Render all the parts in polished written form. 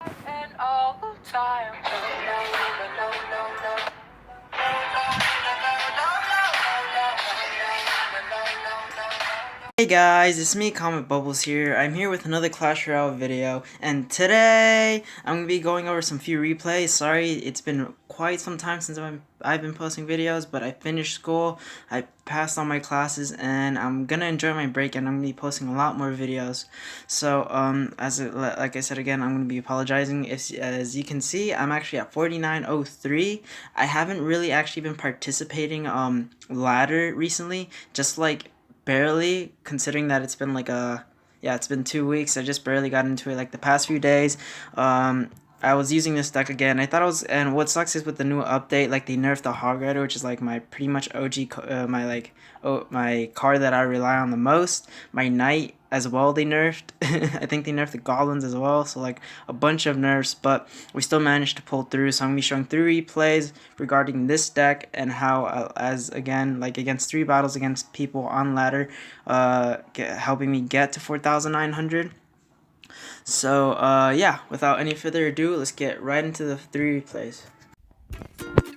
And all the time. Hey guys, it's me, Comic Bubbles here. I'm here with another Clash Royale video, and today I'm going to be going over some few replays. Sorry, it's been quite some time since I've been posting videos, but I finished school, I passed all my classes, and I'm going to enjoy my break, and I'm going to be posting a lot more videos. So, like I said again, I'm going to be apologizing. As you can see, I'm actually at 4903. I haven't really actually been participating ladder recently, just like barely, considering that it's been it's been 2 weeks. I just barely got into it like the past few days. I was using this deck again. I thought it was, and what sucks is with the new update, like they nerfed the Hog Rider, which is like my pretty much OG, my card that I rely on the most. My Knight as well they nerfed. I think they nerfed the Goblins as well, so like a bunch of nerfs, but we still managed to pull through. So I'm gonna be showing 3 replays regarding this deck and how, as again, like against 3 battles against people on ladder, helping me get to 4,900. So, yeah, without any further ado, let's get right into the 3 replays.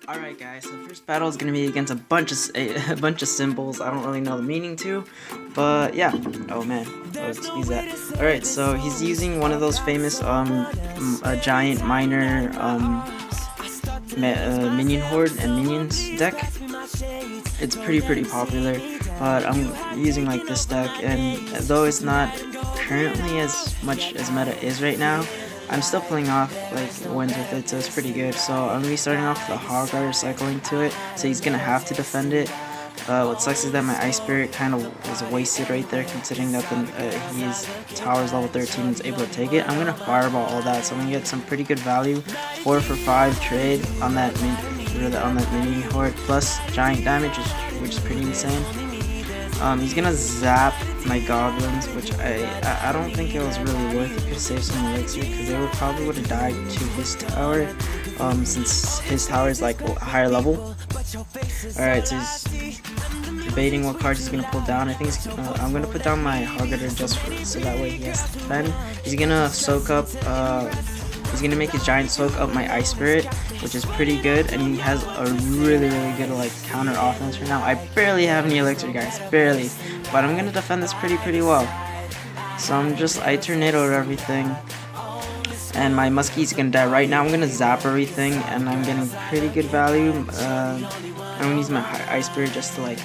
Alright guys, so the first battle is going to be against a bunch of symbols I don't really know the meaning to, but yeah. Oh man, excuse that. Alright, so he's using one of those famous, a giant miner, minion horde and minions deck. It's pretty popular, but I'm using like this deck, and though it's not currently as much as meta is right now, I'm still pulling off like wins with it, so it's pretty good. So I'm gonna be starting off with the Hog Rider cycling to it, so he's gonna have to defend it. What sucks is that my Ice Spirit kind of was wasted right there, considering that his tower's level 13 and is able to take it. I'm gonna Fireball all that, so I'm gonna get some pretty good value. 4 for 5 trade on that mini horde plus giant damage, which is pretty insane. He's gonna zap my goblins, which I don't think it was really worth it to save some elixir, because they probably would have died to his tower, since his tower is like a higher level. Alright, so he's debating what cards he's gonna pull down. I think I'm gonna put down my Hog Rider just so that way he has to defend. He's gonna soak up. He's gonna make his giant soak up my Ice Spirit, which is pretty good, and he has a really good like counter offense right now. I barely have any elixir, guys, barely, but I'm gonna defend this pretty well. So I tornadoed everything, and my Muskie's gonna die right now. I'm gonna zap everything, and I'm getting pretty good value. I'm gonna use my Ice Spirit just to like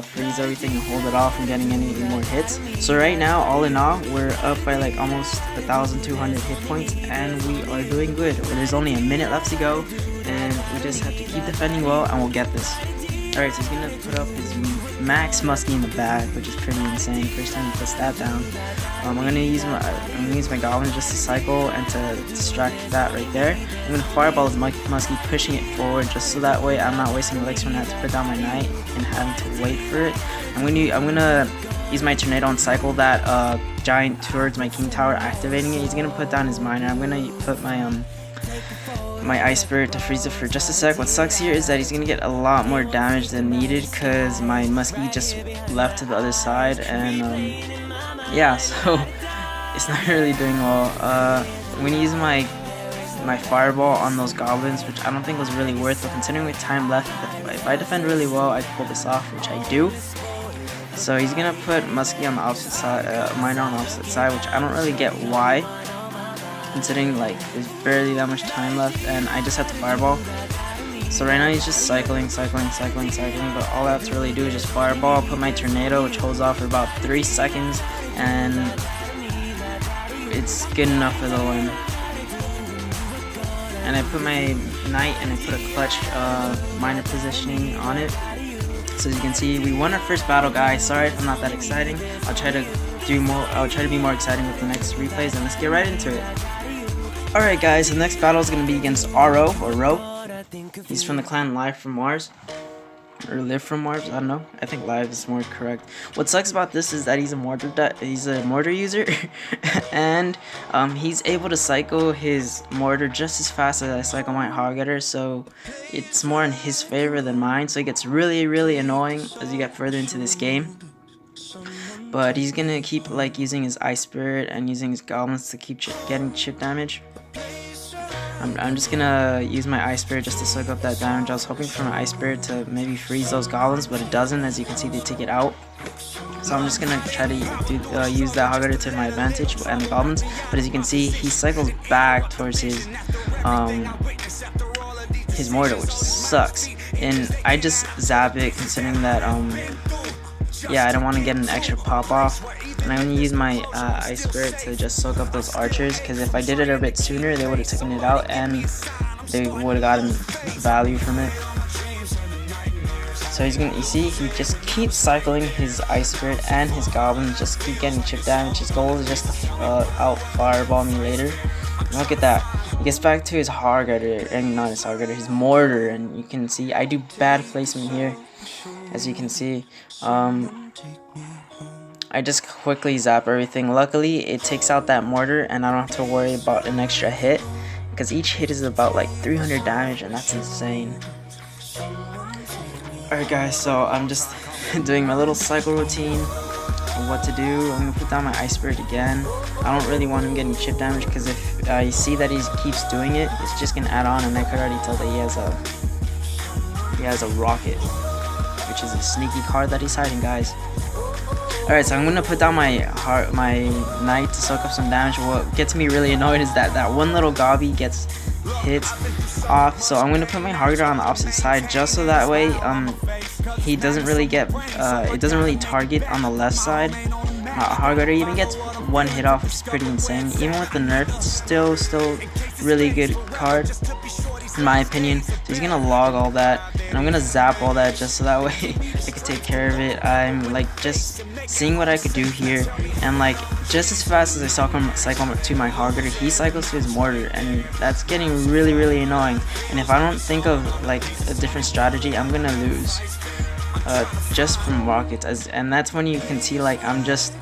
freeze everything and hold it off from getting any more hits. So right now, all in all, we're up by like almost 1,200 hit points, and we are doing good. There's only a minute left to go, and we just have to keep defending well, and we'll get this. Alright, so he's gonna put up his max Muskie in the bag, which is pretty insane. First time he puts that down. I'm gonna use my Goblin just to cycle and to distract that right there. I'm gonna Fireball his Muskie, pushing it forward just so that way I'm not wasting elixir when I have to put down my Knight and having to wait for it. I'm gonna use my Tornado and cycle that giant towards my King Tower, activating it. He's gonna put down his Miner. I'm gonna put my Ice Spirit to freeze it for just a sec. What sucks here is that he's gonna get a lot more damage than needed because my Muskie just left to the other side, and yeah, so it's not really doing well. I'm gonna use my Fireball on those Goblins, which I don't think was really worth it, considering with time left. If I defend really well, I pull this off, which I do. So he's gonna put Muskie on the opposite side, Miner on the opposite side, which I don't really get why, considering like there's barely that much time left, and I just have to Fireball. So right now he's just cycling, but all I have to really do is just Fireball, put my Tornado, which holds off for about 3 seconds, and it's good enough for the win. And I put my Knight, and I put a clutch miner positioning on it. So as you can see, we won our first battle, guys. Sorry if I'm not that exciting. I'll try to be more exciting with the next replays, and let's get right into it. Alright guys, the next battle is going to be against Ro. He's from the clan Live from Mars. Or Live from Mars, I don't know. I think Live is more correct. What sucks about this is that he's a mortar user, and he's able to cycle his mortar just as fast as I cycle my Hog Rider, so it's more in his favor than mine, so it gets really annoying as you get further into this game. But he's gonna keep like using his Ice Spirit and using his Goblins to keep getting chip damage. I'm just gonna use my Ice Spirit just to soak up that damage. I was hoping for my Ice Spirit to maybe freeze those goblins, but it doesn't. As you can see, they take it out. So I'm just gonna try to use that Hog Rider to my advantage and the goblins. But as you can see, he cycles back towards his mortar, which sucks. And I just zap it, considering that yeah, I don't want to get an extra pop off. And I'm gonna use my Ice Spirit to just soak up those archers, because if I did it a bit sooner, they would have taken it out and they would have gotten value from it. So he's gonna, you see, he just keeps cycling his Ice Spirit and his goblins, just keep getting chip damage. His goal is just to out fireball me later. And look at that. He gets back to his Hog Rider, and not his Hog Rider, his mortar, and you can see I do bad placement here. As you can see, I just quickly zap everything. Luckily, it takes out that mortar, and I don't have to worry about an extra hit, because each hit is about like 300 damage, and that's insane. Alright guys, so I'm just doing my little cycle routine of what to do. I'm gonna put down my Ice Spirit again. I don't really want him getting chip damage, because if I see that he keeps doing it, it's just gonna add on, and I could already tell that he has a rocket, which is a sneaky card that he's hiding, guys. Alright, so I'm gonna put down my knight to soak up some damage. What gets me really annoyed is that one little gobby gets hit off. So I'm gonna put my Hog Rider on the opposite side, just so that way he doesn't really get it doesn't really target on the left side. Hog Rider even gets one hit off, which is pretty insane. Even with the nerf, it's still really good card in my opinion. So he's gonna log all that, and I'm gonna zap all that just so that way I could take care of it. I'm like just seeing what I could do here, and like just as fast as I cycle to my Hog Rider, he cycles to his mortar, and that's getting really annoying. And if I don't think of like a different strategy, I'm gonna lose just from rockets. And that's when you can see like I'm just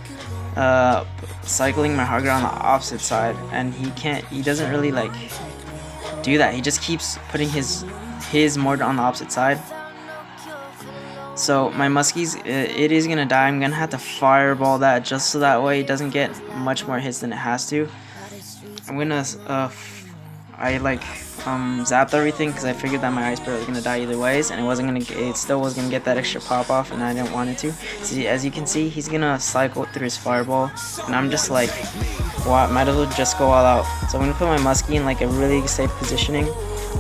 cycling my Hog Rider on the opposite side, and he doesn't really like do that. He just keeps putting his mortar on the opposite side. So my muskies, it is gonna die. I'm gonna have to fireball that just so that way it doesn't get much more hits than it has to. I'm gonna zapped everything, because I figured that my Ice Spirit was gonna die either ways, and it still was gonna get that extra pop off, and I didn't want it to. See, as you can see, he's gonna cycle through his fireball, and I'm just like, well, might as well just go all out. So I'm gonna put my muskie in like a really safe positioning.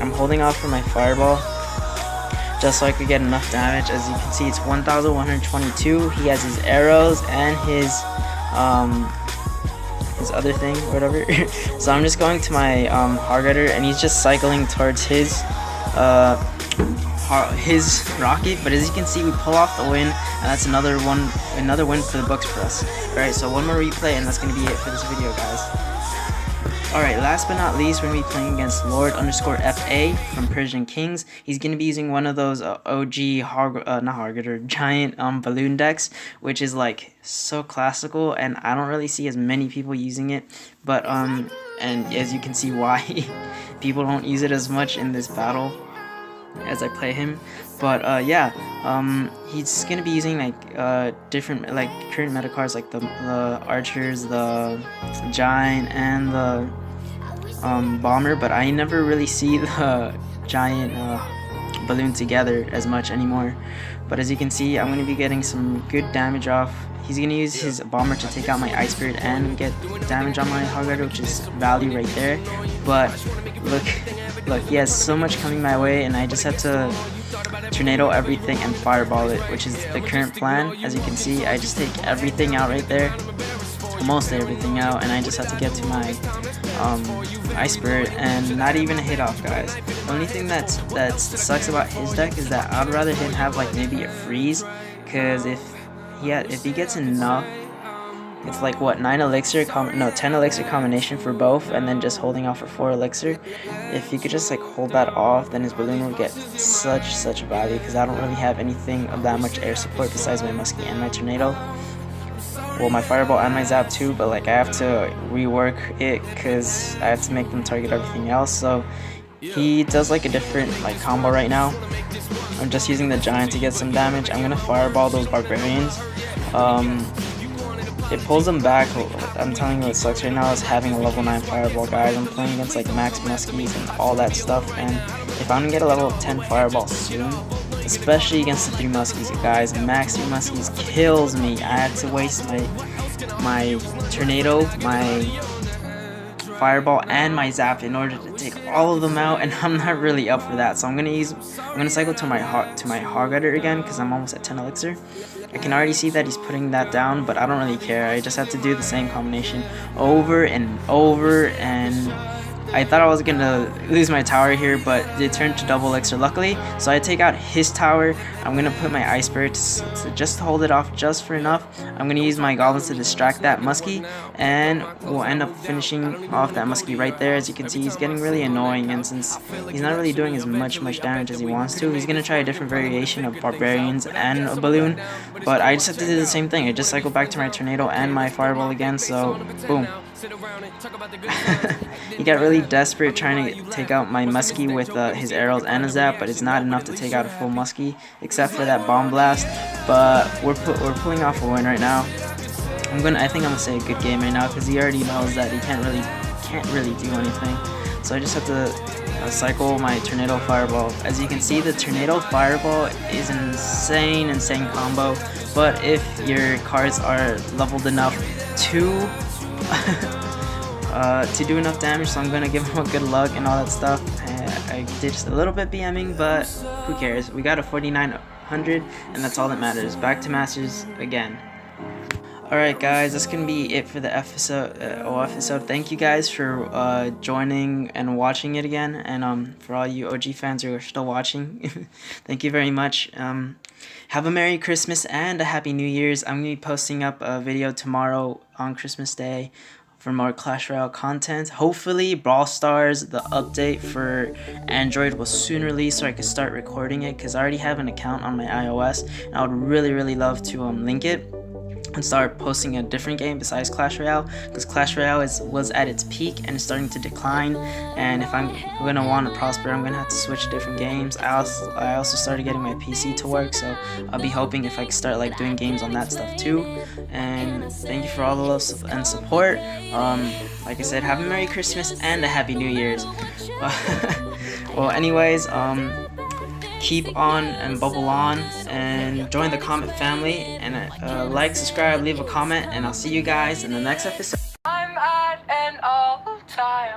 I'm holding off for my fireball, just so I could get enough damage. As you can see, it's 1,122. He has his arrows and his other thing or whatever. So I'm just going to my Hog Rider, and he's just cycling towards his rocket. But as you can see, we pull off the win, and that's another win for the books for us. Alright, so one more replay, and that's gonna be it for this video, guys. Alright, last but not least, we're going to be playing against Lord_FA from Persian Kings. He's going to be using one of those OG giant balloon decks, which is like so classical, and I don't really see as many people using it. But and as you can see why people don't use it as much in this battle as I play him. But yeah, he's going to be using like different like current meta cards, like the archers, the giant, and the bomber, but I never really see the giant balloon together as much anymore. But as you can see, I'm going to be getting some good damage off. He's going to use his bomber to take out my Ice Spirit and get damage on my Hog Rider, which is value right there. But look, he has so much coming my way, and I just have to tornado everything and fireball it, which is the current plan. As you can see, I just take everything out right there, almost everything out, and I just have to get to my Ice Spirit, and not even a hit off, guys. The only thing that sucks about his deck is that I'd rather him have like maybe a freeze, because if he gets enough, it's like what, 10 elixir combination for both, and then just holding off for 4 elixir. If you could just like hold that off, then his balloon will get such value, because I don't really have anything of that much air support besides my muskie and my tornado. Well, my fireball and my zap too, but like I have to rework it because I have to make them target everything else. So he does like a different like combo right now. I'm just using the giant to get some damage. I'm gonna fireball those barbarians. it pulls them back. I'm telling you what sucks right now is having a level 9 fireball, guys. I'm playing against like max muskies and all that stuff, and if I don't get a level 10 fireball soon, especially against the 3 muskies, guys, max 3 muskies kills me. I had to waste my tornado, my fireball, and my zap in order to take all of them out, and I'm not really up for that. So I'm gonna cycle to my hog rider again because I'm almost at 10 elixir. I can already see that he's putting that down, but I don't really care. I just have to do the same combination over and over, and I thought I was gonna lose my tower here, but it turned to double elixir luckily. So I take out his tower. I'm gonna put my ice spirit to just hold it off just for enough. I'm gonna use my goblins to distract that muskie, and we'll end up finishing off that muskie right there. As you can see, he's getting really annoying, and since he's not really doing as much damage as he wants to, he's gonna try a different variation of barbarians and a balloon. But I just have to do the same thing. I just cycle back to my tornado and my fireball again. So boom. He got really desperate trying to take out my muskie with his arrows and a zap, but it's not enough to take out a full muskie except for that bomb blast. But we're pulling off a win right now. I think I'm gonna say a good game right now because he already knows that he can't really do anything. So I just have to cycle my tornado fireball. As you can see, the tornado fireball is an insane combo. But if your cards are leveled enough to to do enough damage, so I'm gonna give him a good luck and all that stuff. I did just a little bit BMing, but who cares? We got a 4900, and that's all that matters. Back to Masters again. Alright guys, that's gonna be it for the episode. Thank you guys for joining and watching it again, and for all you OG fans who are still watching, thank you very much. Have a Merry Christmas and a Happy New Year's. I'm gonna be posting up a video tomorrow on Christmas Day for more Clash Royale content. Hopefully Brawl Stars, the update for Android, will soon release so I can start recording it, because I already have an account on my iOS, and I would really love to link it and start posting a different game besides Clash Royale, because Clash Royale was at its peak and is starting to decline, and if I'm gonna want to prosper, I'm gonna have to switch to different games. I also started getting my PC to work, so I'll be hoping if I can start like doing games on that stuff too. And thank you for all the love and support. Like I said, have a Merry Christmas and a Happy New Year's. Well, anyways, keep on and bubble on, and join the comment family, and like, subscribe, leave a comment, and I'll see you guys in the next episode. I'm at an all time.